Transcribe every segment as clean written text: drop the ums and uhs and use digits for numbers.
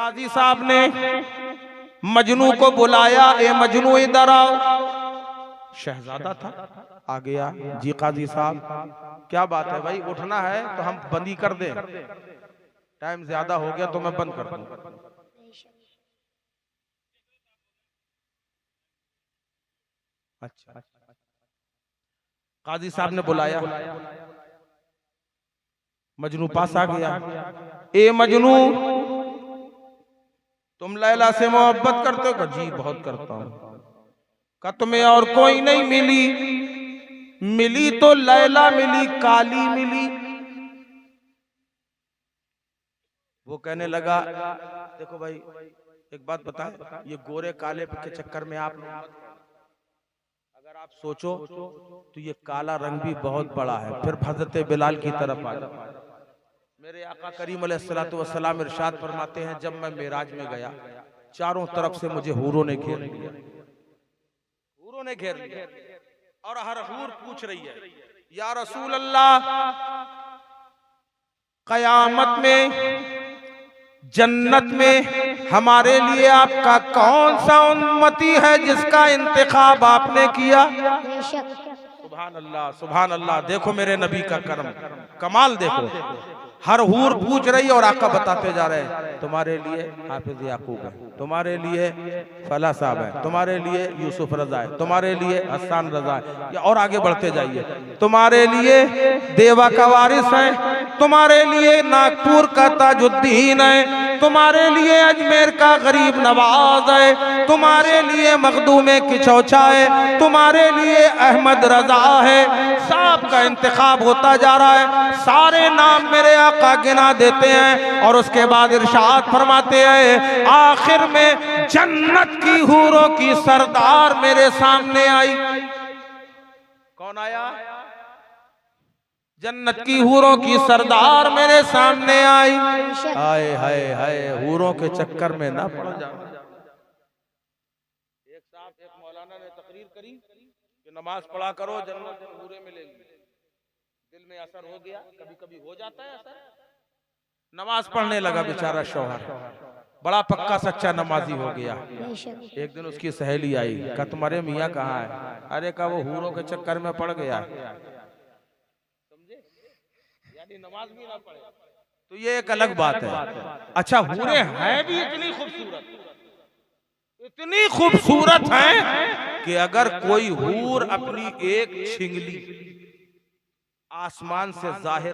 काजी साहब ने मजनू को बुलाया, ए मजनू इधर आओ। शहजादा था, आ गया। जी काजी साहब क्या बात है भाई, उठना है तो हम बंदी कर दें, टाइम ज्यादा हो गया तो मैं बंद कर दूं। अच्छा, काजी साहब ने बुलाया, मजनू पास आ गया। ए मजनू, तुम लैला से मोहब्बत करते हो? जी बहुत करता हूं। का तुम्हें और कोई नहीं मिली? मिली तो लैला मिली, काली मिली। वो कहने लगा, देखो भाई एक बात बताएं, ये गोरे काले के चक्कर में आप अगर आप सोचो तो ये काला रंग भी बहुत बड़ा है। फिर हजरत बिलाल की तरफ आ जाओ। मेरे आका करीम अलैहिस्सलातु वस्सलाम इरशाद फरमाते हैं, जब मैं मेराज में गया चारों तरफ से मुझे हूरों ने घेर लिया, हूरों ने घेर लिया, और हर हूर पूछ रही है, या रसूल अल्लाह, कयामत में जन्नत में हमारे लिए आपका कौन सा उम्मती है जिसका इंतखाब आपने किया? सुभान अल्लाह, सुभान अल्लाह। देखो मेरे नबी का करम, कमाल देखो। हर हूर पूछ रही है और आका बताते जा रहे हैं, तुम्हारे लिए हाफिज याकूब है, तुम्हारे लिए फला साहब है, तुम्हारे लिए यूसुफ रजा है, तुम्हारे लिए हसन रजा है, या और आगे बढ़ते जाइए। तुम्हारे लिए देवा का वारिस है, तुम्हारे लिए नागपुर का ताजुद्दीन है, तुम्हारे लिए अजमेर का गरीब नवाज है, तुम्हारे लिए मखदूमे किचौचा है, तुम्हारे लिए अहमद रजा है। साहब का इंतखाब होता जा रहा है, सारे नाम मेरे आका गिना देते हैं और उसके बाद इरशाद फरमाते हैं, आखिर में जन्नत की हूरों की सरदार मेरे सामने आई। कौन आया? जन्नत की हूरों की सरदार मेरे सामने आई। हाय हाय हाय, हूरों के चक्कर में ना पड़ जाओ। एक साहब, एक मौलाना ने तकरीर करी कि नमाज पढ़ा करो, जन्नत में हूरें मिलेंगी। दिल में असर हो गया, कभी कभी हो जाता है असर। नमाज पढ़ने लगा बेचारा शौहर, बड़ा पक्का सच्चा नमाजी हो गया। एक दिन उसकी सहेली आई, कहा तुम्हारे मियाँ कहाँ है? अरे कहा वो हूरों के चक्कर में पड़ गया। समझे? यानी नमाज भी ना पढ़े तो ये एक अलग बात है। अच्छा, हूरें हैं भी इतनी खूबसूरत, इतनी खूबसूरत हैं कि अगर कोई हूर अपनी एक छिंगली आसमान से जाहिर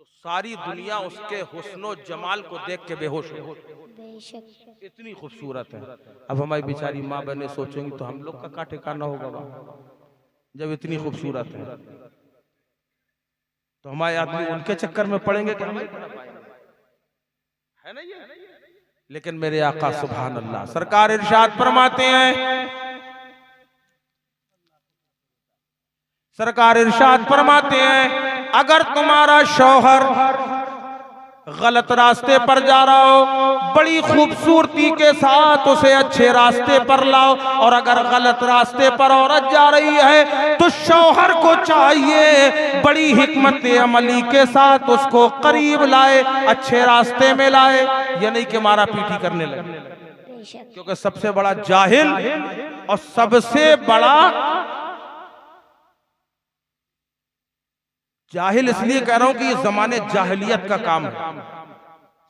तो सारी दुनिया उसके हुस्नो जमाल को देख के बेहोश हो, इतनी खूबसूरत है। अब हमारी बेचारी माँ बहने सोचेंगी तो हम लोग का क्या ठिकाना होगा जब इतनी खूबसूरत है, तो हमारे आदमी उनके चक्कर में पड़ेंगे कि है ना ये। लेकिन मेरे आका सुभान अल्लाह, सरकार इरशाद फरमाते हैं, सरकार इरशाद फरमाते हैं, अगर तुम्हारा शौहर गलत रास्ते पर जा रहा हो, बड़ी खूबसूरती के साथ उसे अच्छे रास्ते पर लाओ, और अगर गलत रास्ते पर औरत जा रही है तो शौहर को चाहिए बड़ी हिकमत अमली के साथ उसको करीब लाए, अच्छे रास्ते में लाए, ये नहीं कि मारा पीटी करने लगे। क्योंकि सबसे बड़ा जाहिल और सबसे बड़ा जाहिल इसलिए कह रहा हूं कि ये जमाने जाहिलियत का काम है।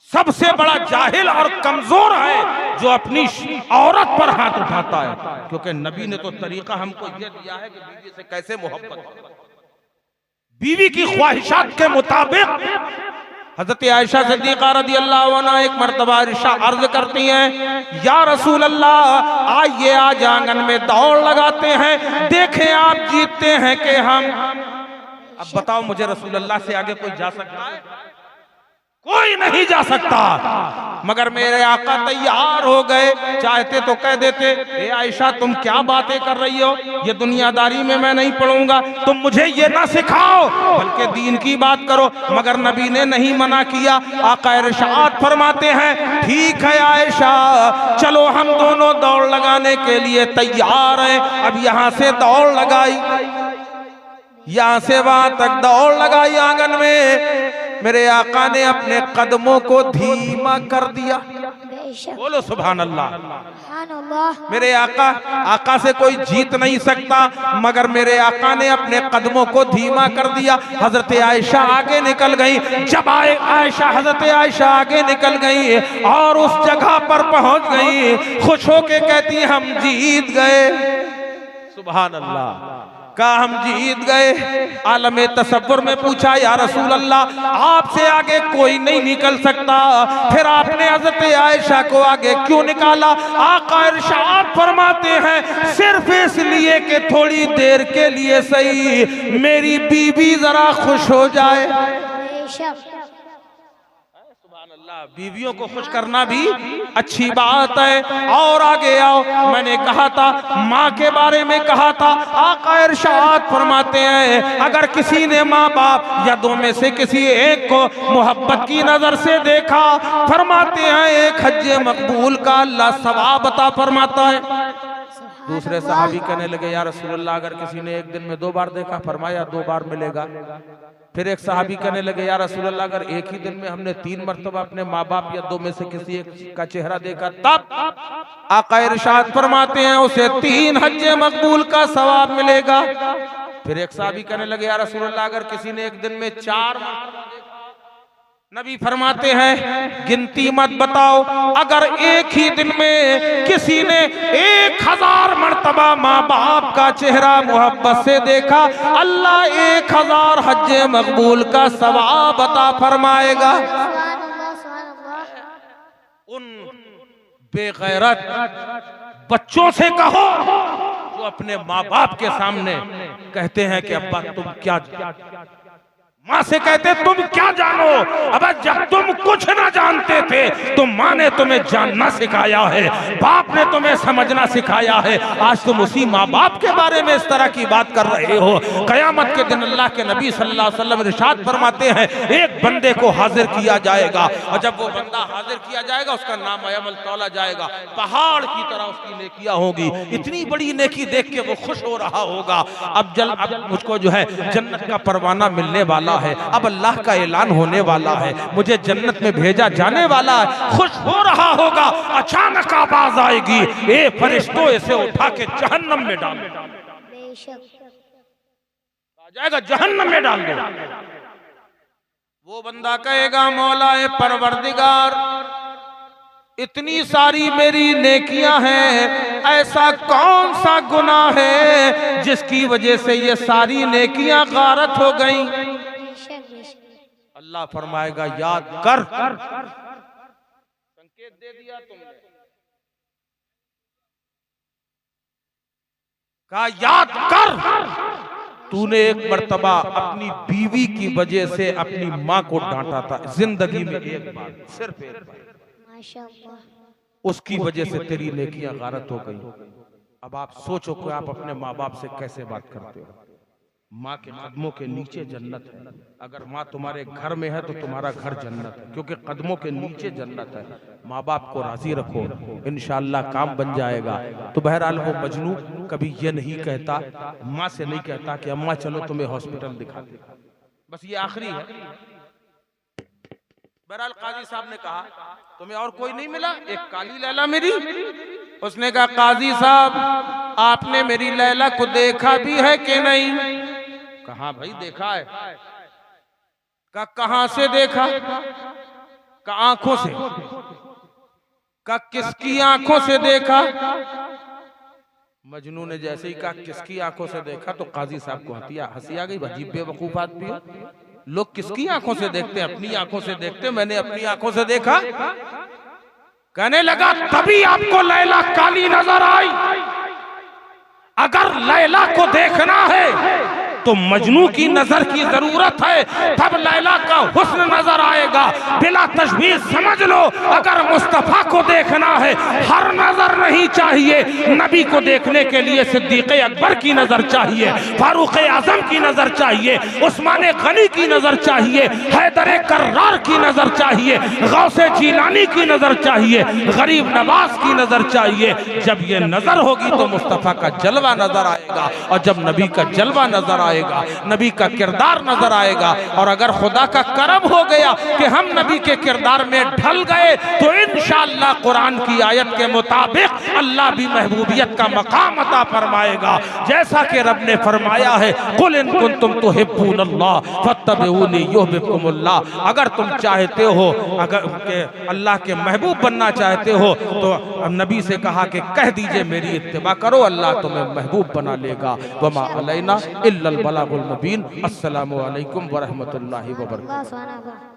सबसे बड़ा जाहिल और कमजोर है जो अपनी औरत पर हाथ उठाता है, क्योंकि नबी ने तो तरीका हमको यह दिया है कि बीवी से कैसे मोहब्बत हो। बीवी की ख्वाहिशात के मुताबिक हजरत आयशा सिद्दीका रज़ी अल्लाह अन्हा एक मर्तबा अर्ज करती हैं, या रसूल अल्लाह, आइए आज आंगन में दौड़ लगाते हैं, देखें आप जीतते हैं कि हम। अब बताओ मुझे, रसूल अल्लाह से आगे कोई जा सकता है? कोई नहीं जा सकता। मगर मेरे आका तैयार हो गए, चाहते तो कह देते, ए आयशा तुम क्या बातें कर रही हो, ये दुनियादारी में मैं नहीं पढ़ूंगा, तुम मुझे ये ना सिखाओ बल्कि दीन की बात करो। मगर नबी ने नहीं मना किया। आका इरशाद फरमाते हैं, ठीक है आयशा, चलो हम दोनों दौड़ लगाने के लिए तैयार हैं। अब यहाँ से दौड़ लगाई, यहां से वहां तक दौड़ लगाई आंगन में। मेरे आका ने अपने कदमों को धीमा कर दिया। बोलो सुभान अल्लाह। मेरे आका से कोई जीत नहीं सकता, मगर मेरे आका ने अपने कदमों को धीमा कर दिया। हजरत आयशा आगे निकल गई। जब हजरत आयशा आगे निकल गई और उस जगह पर पहुंच गई, खुश होके कहती हम जीत गए। सुभान अल्लाह। कहा हम जीत गए। आलमे तसव्वुर में पूछा या रसूल अल्लाह, आपसे आगे कोई नहीं निकल सकता, फिर आपने हज़रत आयशा को आगे क्यों निकाला? आका इरशाद फरमाते हैं सिर्फ इसलिए कि थोड़ी देर के लिए सही मेरी बीवी जरा खुश हो जाए। बीवियों को खुश करना भी अच्छी बात है। और आगे आओ, मैंने कहा था माँ के बारे में कहा था, आका इरशाद फरमाते हैं अगर किसी ने माँ बाप या दो में से किसी एक को मोहब्बत की नजर से देखा, फरमाते हैं एक हज्ज मकबूल का अल्लाह सवाब अता फरमाता है। दूसरे सहाबी कहने लगे या रसूलल्लाह अगर किसी ने एक दिन में 2 बार देखा, फरमाया 2 बार मिलेगा। फिर एक सहाबी कहने लगे या रसूलल्लाह अगर एक ही दिन में हमने 3 मरतबा अपने माँ बाप या 2 में से किसी एक का चेहरा देखा, तब आका इरशाद फरमाते हैं उसे 3 हज्ज मकबूल का सवाब मिलेगा। फिर एक सहाबी कहने लगे या रसूलल्लाह अगर किसी ने एक दिन में 4 मरतबा, नबी फरमाते हैं गिनती मत बताओ, अगर एक ही दिन में किसी ने 1000 मरतबा माँ बाप का चेहरा मोहब्बत से देखा, अल्लाह 1000 हज्ज मकबूल का सवाब अता फरमाएगा। उन बेगैरत बच्चों से कहो जो अपने माँ बाप के सामने कहते हैं कि अब्बा तुम क्या, माँ से कहते तुम क्या जानो। अब जब तुम कुछ ना जानते थे तो माँ ने तुम्हें जानना सिखाया है, बाप ने तुम्हें समझना सिखाया है। आज तुम उसी माँ बाप के बारे में इस तरह की बात कर रहे हो। कयामत के दिन अल्लाह के नबी सल्लल्लाहु अलैहि वसल्लम इरशाद फरमाते हैं एक बंदे को हाजिर किया जाएगा, और जब वो बंदा हाजिर किया जाएगा उसका नाम अमल तौला जाएगा, पहाड़ की तरह उसकी नेकियां होगी। इतनी बड़ी नेकी देख के वो खुश हो रहा होगा। अब मुझको जो है जन्नत का परवाना मिलने वाला है, अब अल्लाह का ऐलान होने वाला है, मुझे जन्नत में भेजा जाने वाला है, खुश हो रहा होगा। अचानक आवाज आएगी ए फरिश्तों इसे उठा के जहन्नम में डाल दो। आ जाएगा जहन्नम में डाल दो। वो बंदा कहेगा मौला ए परवरदिगार इतनी सारी मेरी नेकियां हैं, ऐसा कौन सा गुनाह है जिसकी वजह से ये सारी नेकियां गारत हो गई? अल्लाह फरमाएगा याद कर। संकेत दे दिया तुमने, कहा याद कर तूने एक मर्तबा अपनी बीवी की वजह से अपनी माँ को डांटा था, जिंदगी में एक बार, सिर्फ एक बार, उसकी वजह से तेरी नेकियां गारत हो गई। अब आप सोचो कि आप अपने माँ बाप से कैसे बात करते हो। माँ के कदमों के नीचे जन्नत है। अगर माँ तुम्हारे घर में है तो तुम्हारा घर जन्नत है, क्योंकि कदमों के नीचे जन्नत है। माँ बाप को राजी रखो, इंशाअल्लाह काम बन जाएगा। तो बहरहाल वो मजनू कभी ये नहीं कहता, माँ से नहीं कहता कि अम्मा चलो तुम्हें हॉस्पिटल दिखा दे, बस ये आखिरी है। बहरहाल काजी साहब ने कहा तुम्हें और कोई नहीं मिला? एक काली लैला मिली। उसने कहा काजी साहब आपने मेरी लैला को देखा भी है कि नहीं? कहा भाई देखा है। का कहां से देखा? का आंखों से। का किसकी आंखों से देखा? मजनू ने जैसे ही कहा किसकी आंखों से देखा तो काजी साहब को हंसी आ गई। अजीब बेवकूफ आदमी हो, लोग किसकी आंखों से देखते हैं? अपनी आंखों से देखते। मैंने अपनी आंखों से देखा। कहने लगा तभी आपको लैला काली नजर आई। अगर लैला को देखना है तो मजनू की नजर की जरूरत है, तब लैला का हुस्न नजर आएगा। बिला तशबीह समझ लो, अगर मुस्तफा को देखना है हर नजर नहीं चाहिए। नबी को देखने के लिए सिद्दीक़ अकबर की नजर चाहिए, फारूक आजम की नजर चाहिए, उस्मान गनी की नजर चाहिए, हैदर कर्रार की नजर चाहिए, गौसे जीलानी की नजर चाहिए, गरीब नवाज की नजर चाहिए। जब ये नजर होगी तो मुस्तफा का जलवा नजर आएगा, और जब नबी का जलवा नजर आएगा, नबी का किरदार नजर आएगा। और अगर खुदा का करम हो गया कि हम नबी के किरदार में ढल गए तो इंशाअल्लाह कुरान की आयत के मुताबिक अल्लाह भी महबूबियत का मकाम अता फरमाएगा। जैसा कि रब ने फरमाया है, कुल इन कुंतुम तुहिब्बूनल्लाह फत्तबिऊनी युहिब्बुकुमुल्लाह, अगर तुम चाहते हो, अगर अल्लाह के महबूब बनना चाहते हो तो नबी से कहा कि कह दीजिए मेरी इत्तिबा करो, अल्लाह तुम्हें महबूब बना लेगा। वमा अलैना इल्लल बलागुल मुबीन। अस्सलामु अलैकुम व रहमतुल्लाहि व बरकातहू।